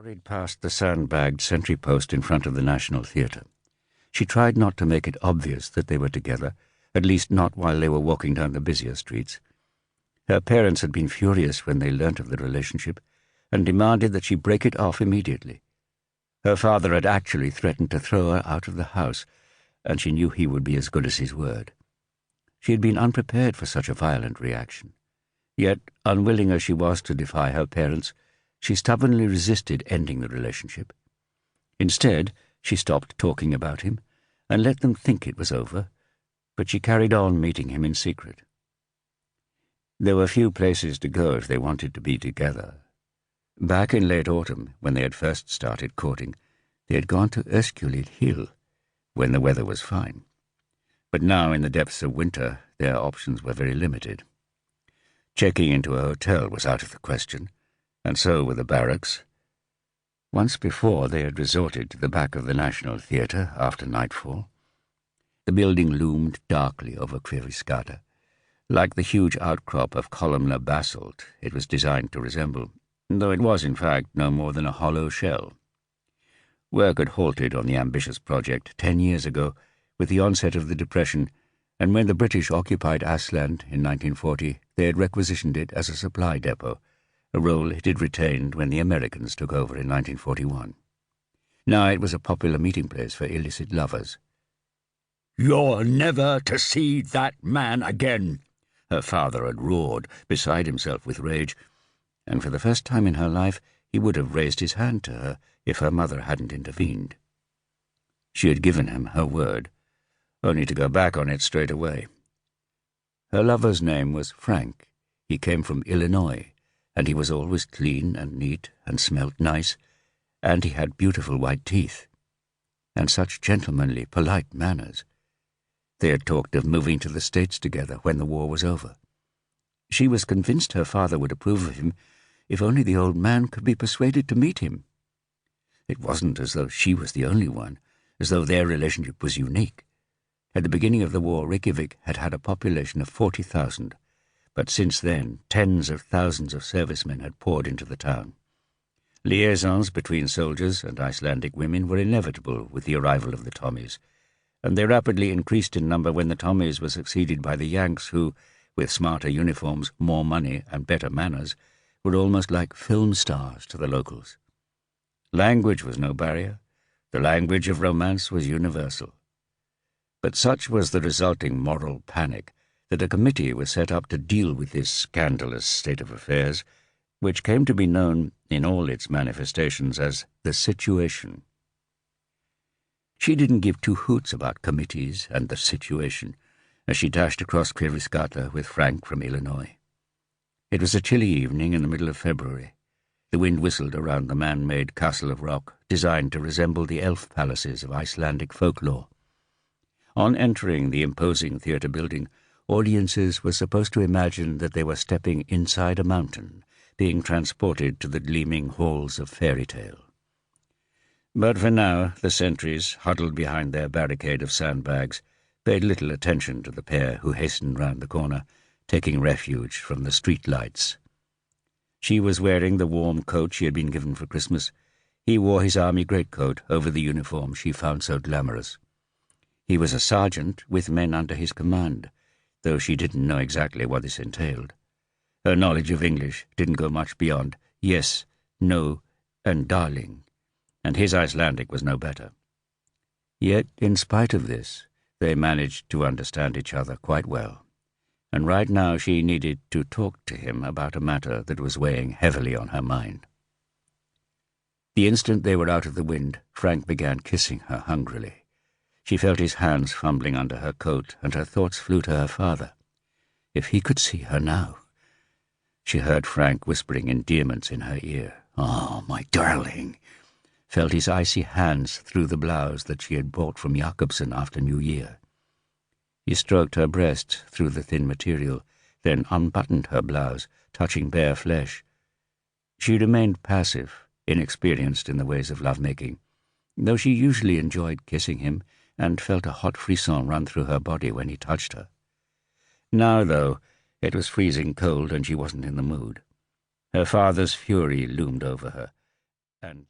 hurried past the sandbagged sentry post in front of the National Theatre. She tried not to make it obvious that they were together, at least not while they were walking down the busier streets. Her parents had been furious when they learnt of the relationship, and demanded that she break it off immediately. Her father had actually threatened to throw her out of the house, and she knew he would be as good as his word. She had been unprepared for such a violent reaction. Yet, unwilling as she was to defy her parents, she stubbornly resisted ending the relationship. Instead, she stopped talking about him and let them think it was over, but she carried on meeting him in secret. There were few places to go if they wanted to be together. Back in late autumn, when they had first started courting, they had gone to Öskjulit Hill, when the weather was fine. But now, in the depths of winter, their options were very limited. Checking into a hotel was out of the question, and so were the barracks. Once before they had resorted to the back of the National Theatre after nightfall. The building loomed darkly over Kvirskata. Like the huge outcrop of columnar basalt it was designed to resemble, though it was in fact no more than a hollow shell. Work had halted on the ambitious project 10 years ago with the onset of the Depression, and when the British occupied Iceland in 1940, they had requisitioned it as a supply depot, a role it had retained when the Americans took over in 1941. Now it was a popular meeting place for illicit lovers. "You're never to see that man again," her father had roared, beside himself with rage, and for the first time in her life he would have raised his hand to her if her mother hadn't intervened. She had given him her word, only to go back on it straight away. Her lover's name was Frank. He came from Illinois, and he was always clean and neat and smelt nice, and he had beautiful white teeth, and such gentlemanly, polite manners. They had talked of moving to the States together when the war was over. She was convinced her father would approve of him if only the old man could be persuaded to meet him. It wasn't as though she was the only one, as though their relationship was unique. At the beginning of the war, Reykjavik had had a population of 40,000, but since then tens of thousands of servicemen had poured into the town. Liaisons between soldiers and Icelandic women were inevitable with the arrival of the Tommies, and they rapidly increased in number when the Tommies were succeeded by the Yanks who, with smarter uniforms, more money, and better manners, were almost like film stars to the locals. Language was no barrier. The language of romance was universal. But such was the resulting moral panic that a committee was set up to deal with this scandalous state of affairs, which came to be known in all its manifestations as the situation. She didn't give two hoots about committees and the situation as she dashed across Kvirskata with Frank from Illinois. It was a chilly evening in the middle of February. The wind whistled around the man-made castle of rock, designed to resemble the elf palaces of Icelandic folklore. On entering the imposing theatre building, audiences were supposed to imagine that they were stepping inside a mountain, being transported to the gleaming halls of fairy tale. But for now, the sentries, huddled behind their barricade of sandbags, paid little attention to the pair who hastened round the corner, taking refuge from the street lights. She was wearing the warm coat she had been given for Christmas. He wore his army greatcoat over the uniform she found so glamorous. He was a sergeant with men under his command, though she didn't know exactly what this entailed. Her knowledge of English didn't go much beyond yes, no, and darling, and his Icelandic was no better. Yet, in spite of this, they managed to understand each other quite well, and right now she needed to talk to him about a matter that was weighing heavily on her mind. The instant they were out of the wind, Frank began kissing her hungrily. She felt his hands fumbling under her coat, and her thoughts flew to her father. If he could see her now. She heard Frank whispering endearments in her ear. "Oh, my darling," felt his icy hands through the blouse that she had bought from Jakobsen after New Year. He stroked her breast through the thin material, then unbuttoned her blouse, touching bare flesh. She remained passive, inexperienced in the ways of love-making, though she usually enjoyed kissing him and felt a hot frisson run through her body when he touched her. Now, though, it was freezing cold and she wasn't in the mood. Her father's fury loomed over her, and